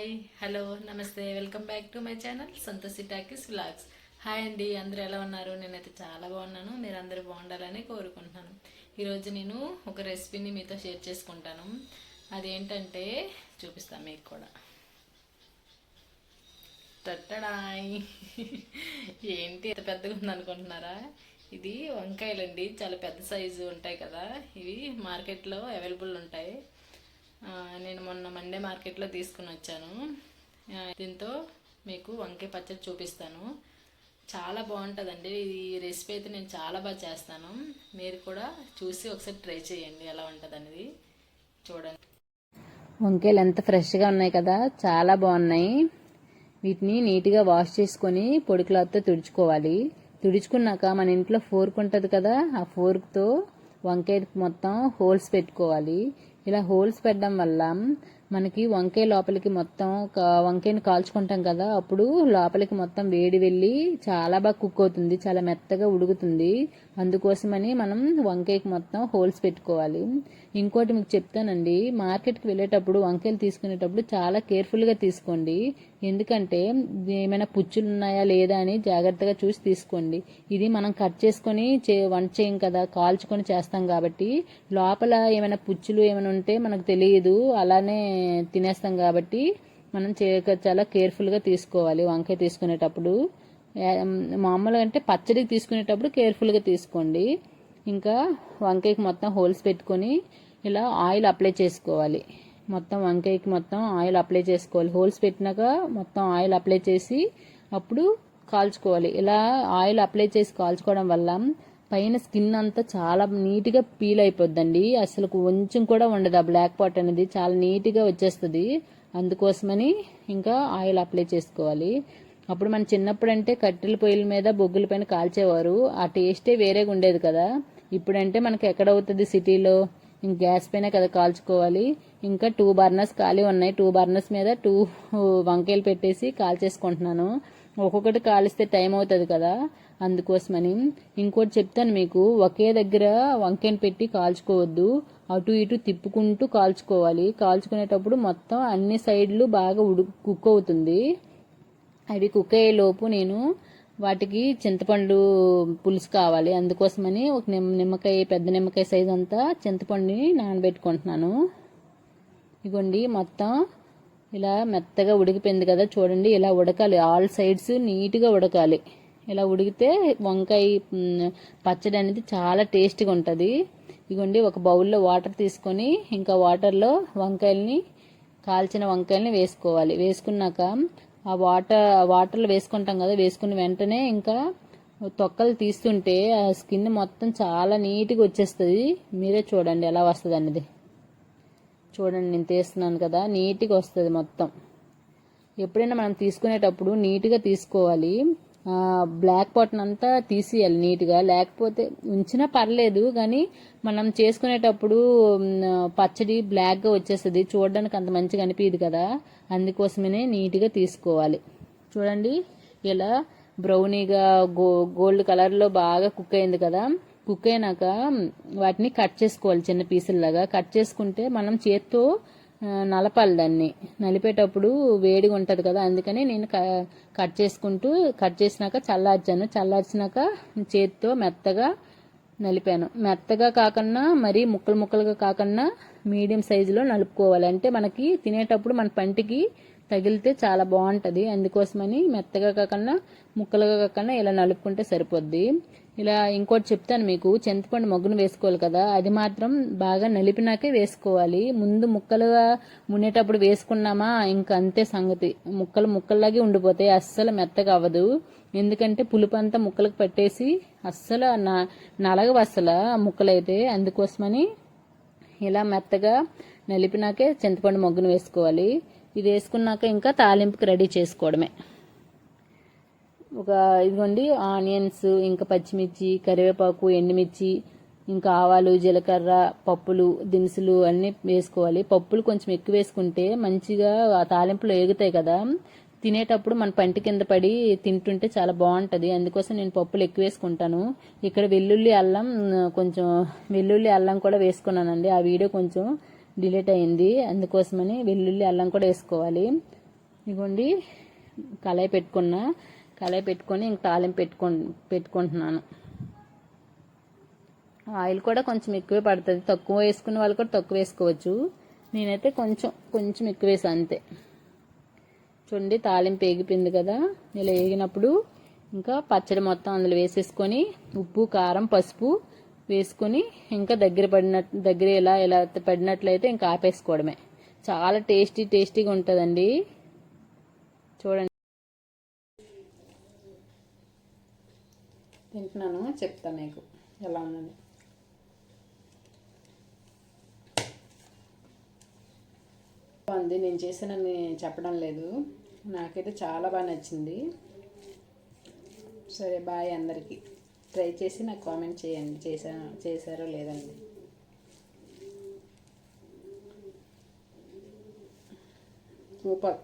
Hi hello నమస్తే welcome back to my channel Santoshi talkies vlogs. Hi అండి, అందరూ ఎలా ఉన్నారు? నేనైతే చాలా బాగున్నాను. మీరు అందరూ బాగుండాలని కోరుకుంటున్నాను. ఈరోజు నేను ఒక రెసిపీని మీతో షేర్ చేసుకుంటాను. అదేంటంటే చూపిస్తాను మీకు కూడా. తట్టడాయ్ ఏంటి ఎంత పెద్దగా ఉందనుకుంటున్నారా? ఇది వంకాయలండి, చాలా పెద్ద సైజు ఉంటాయి కదా. ఇవి మార్కెట్లో అవైలబుల్ ఉంటాయి. నేను మొన్న మండే మార్కెట్లో తీసుకుని వచ్చాను. దీంతో మీకు వంకాయ పచ్చడి చూపిస్తాను. చాలా బాగుంటుందండి ఈ రెసిపీ. అయితే నేను చాలా బాగా చేస్తాను. మీరు కూడా చూసి ఒకసారి ట్రై చేయండి ఎలా ఉంటుంది అనేది. చూడండి, వంకాయలు ఎంత ఫ్రెష్గా ఉన్నాయి కదా, చాలా బాగున్నాయి. వీటిని నీట్గా వాష్ చేసుకొని పొడి క్లాత్తో తుడుచుకోవాలి. తుడుచుకున్నాక మన ఇంట్లో ఫోర్క్ ఉంటుంది కదా, ఆ ఫోర్క్తో వంకాయకి మొత్తం హోల్స్ పెట్టుకోవాలి. ఇలా హోల్స్ పెట్టడం వల్ల మనకి వంకాయ లోపలికి మొత్తం వంకాయని కాల్చుకుంటాం కదా, అప్పుడు లోపలికి మొత్తం వేడి వెళ్ళి చాలా బాగా కుక్ అవుతుంది, చాలా మెత్తగా ఉడుకుతుంది. అందుకోసమని మనం వంకాయకి మొత్తం హోల్స్ పెట్టుకోవాలి. ఇంకోటి మీకు చెప్తానండి, మార్కెట్కి వెళ్ళేటప్పుడు వంకాయలు తీసుకునేటప్పుడు చాలా కేర్ఫుల్గా తీసుకోండి. ఎందుకంటే ఏమైనా పుచ్చులు ఉన్నాయా లేదా అని జాగ్రత్తగా చూసి తీసుకోండి. ఇది మనం కట్ చేసుకొని వంట చేయం కదా, కాల్చుకొని చేస్తాం కాబట్టి లోపల ఏమైనా పుచ్చులు ఏమైనా ఉంటే మనకు తెలియదు, అలానే తినేస్తాం. కాబట్టి మనం చాలా కేర్ఫుల్గా తీసుకోవాలి. వంకాయ తీసుకునేటప్పుడు మామూలుగా అంటే పచ్చడికి తీసుకునేటప్పుడు కేర్ఫుల్గా తీసుకోండి. ఇంకా వంకాయకి మొత్తం హోల్స్ పెట్టుకొని ఇలా ఆయిల్ అప్లై చేసుకోవాలి. మొత్తం వంకాయకి మొత్తం ఆయిల్ అప్లై చేసుకోవాలి. హోల్స్ పెట్టినాక మొత్తం ఆయిల్ అప్లై చేసి అప్పుడు కాల్చుకోవాలి. ఇలా ఆయిల్ అప్లై చేసి కాల్చుకోవడం వల్ల పైన స్కిన్ అంతా చాలా నీట్గా పీల్ అయిపోద్దండి. అసలు కొంచెం కూడా ఉండదు. ఆ బ్లాక్ పాట్ అనేది చాలా నీట్గా వచ్చేస్తుంది. అందుకోసమని ఇంకా ఆయిల్ అప్లై చేసుకోవాలి. అప్పుడు మన చిన్నప్పుడు అంటే కట్టెల పొయ్యిల మీద బొగ్గుల పైన కాల్చేవారు. ఆ టేస్టే వేరేగా ఉండేది కదా. ఇప్పుడంటే మనకి ఎక్కడవుతుంది సిటీలో, ఇంక గ్యాస్ పైన కదా కాల్చుకోవాలి. ఇంకా 2 బర్నర్స్ ఖాళీ ఉన్నాయి. 2 బర్నర్స్ మీద 2 వంకాయలు పెట్టేసి కాల్చేసుకుంటున్నాను. ఒక్కొక్కటి కాలిస్తే టైం అవుతుంది కదా, అందుకోసమని. ఇంకోటి చెప్తాను మీకు, ఒకే దగ్గర వంకాయని పెట్టి కాల్చుకోవద్దు, అటు ఇటు తిప్పుకుంటూ కాల్చుకోవాలి. కాల్చుకునేటప్పుడు మొత్తం అన్ని సైడ్లు బాగా కుక్ అవుతుంది. అవి కుక్ అయ్యేలోపు నేను వాటికి చింతపండు పులుసు కావాలి. అందుకోసమని ఒక నిమ్మకాయ, పెద్ద నిమ్మకాయ సైజ్ అంతా చింతపండుని నానబెట్టుకుంటున్నాను. ఇగోండి మొత్తం ఇలా మెత్తగా ఉడికిపోయింది కదా, చూడండి. ఇలా ఉడకాలి, ఆల్ సైడ్స్ నీట్గా ఉడకాలి. ఇలా ఉడికితే వంకాయ పచ్చడి అనేది చాలా టేస్ట్గా ఉంటుంది. ఇగోండి ఒక బౌల్లో వాటర్ తీసుకొని ఇంకా వాటర్లో కాల్చిన వంకాయల్ని వేసుకోవాలి. వేసుకున్నాక ఆ వాటర్లో వేసుకుంటాం కదా, వేసుకున్న వెంటనే ఇంకా తొక్కలు తీస్తుంటే ఆ స్కిన్ మొత్తం చాలా నీట్గా వచ్చేస్తుంది. మీరే చూడండి ఎలా వస్తుంది అనేది. చూడండి, నేను తీస్తున్నాను కదా, నీట్గా వస్తుంది మొత్తం. ఎప్పుడైనా మనం తీసుకునేటప్పుడు నీట్గా తీసుకోవాలి. బ్లాక్ పాట్ని అంతా తీసేయాలి నీట్గా, లేకపోతే ఉంచినా పర్లేదు, కానీ మనం చేసుకునేటప్పుడు పచ్చడి బ్లాక్గా వచ్చేస్తుంది, చూడడానికి అంత మంచిగా అనిపించదు కదా. అందుకోసమే నీట్గా తీసుకోవాలి. చూడండి, ఇలా బ్రౌనీగా గోల్డ్ కలర్లో బాగా కుక్ అయింది కదా. కుక్ అయినాక వాటిని కట్ చేసుకోవాలి చిన్న పీసుల్లాగా. కట్ చేసుకుంటే మనం చేత్తో నలపాలి. దాన్ని నలిపేటప్పుడు వేడిగా ఉంటుంది కదా, అందుకని నేను కట్ చేసినాక చల్లార్చినాక చేత్తో మెత్తగా నలిపాను. మెత్తగా కాకుండా మరి ముక్కలు ముక్కలుగా కాకుండా మీడియం సైజులో నలుపుకోవాలి. అంటే మనకి తినేటప్పుడు మన పంటికి తగిలితే చాలా బాగుంటుంది. అందుకోసమని మెత్తగా కాకుండా ముక్కలుగా కాకుండా ఇలా నలుపుకుంటే సరిపోద్ది. ఇలా ఇంకోటి చెప్తాను మీకు, చింతపండు మొగ్గును వేసుకోవాలి కదా, అది మాత్రం బాగా నలిపినాకే వేసుకోవాలి. ముందు ముక్కలుగా మునేటప్పుడు వేసుకున్నామా ఇంకా అంతే సంగతి, ముక్కల్లాగే ఉండిపోతాయి, అస్సలు మెత్తగా అవ్వదు. ఎందుకంటే పులుపు అంతా ముక్కలకు పట్టేసి అస్సలు నలగవు అస్సలు ముక్కలైతే. అందుకోసమని ఇలా మెత్తగా నలిపినాకే చింతపండు మొగ్గును వేసుకోవాలి. ఇది వేసుకున్నాక ఇంకా తాలింపుకి రెడీ చేసుకోవడమే. ఇదిగోండి ఆనియన్స్, ఇంకా పచ్చిమిర్చి, కరివేపాకు, ఎండుమిర్చి, ఇంకా ఆవాలు, జీలకర్ర, పప్పులు, దినుసులు అన్నీ వేసుకోవాలి. పప్పులు కొంచెం ఎక్కువ వేసుకుంటే మంచిగా ఆ తాలింపులో ఏగుతాయి కదా, తినేటప్పుడు మన పంటి కింద పడి తింటుంటే చాలా బాగుంటుంది. అందుకోసం నేను పప్పులు ఎక్కువ వేసుకుంటాను. ఇక్కడ వెల్లుల్లి అల్లం కూడా వేసుకున్నానండి. ఆ వీడియో కొంచెం డిలీట్ అయింది, అందుకోసమని వెల్లుల్లి అల్లం కూడా వేసుకోవాలి. ఇదిగోండి కళాయి పెట్టుకొని ఇంక తాలింపు పెట్టుకుంటున్నాను. ఆయిల్ కూడా కొంచెం ఎక్కువే పడుతుంది. తక్కువ వేసుకునే వాళ్ళు కూడా తక్కువ వేసుకోవచ్చు. నేనైతే కొంచెం ఎక్కువ వేసాను అంతే. చూడండి తాలింపు వేగిపోయింది కదా. ఇలా వేగినప్పుడు ఇంకా పచ్చడి మొత్తం అందులో వేసేసుకొని ఉప్పు, కారం, పసుపు వేసుకొని ఇంకా దగ్గర ఇలా పడినట్లయితే ఇంకా ఆపేసుకోవడమే. చాలా టేస్టీగా ఉంటుందండి. చూడండి తింటున్నాను, చెప్తాను మీకు ఎలా ఉందని. బాగుంది. నేను చేసానని చెప్పడం లేదు, నాకైతే చాలా బాగా నచ్చింది. సరే బాయ్ అందరికీ. ట్రై చేసి నాకు కామెంట్ చేయండి చేశారో లేదండి. సూపర్.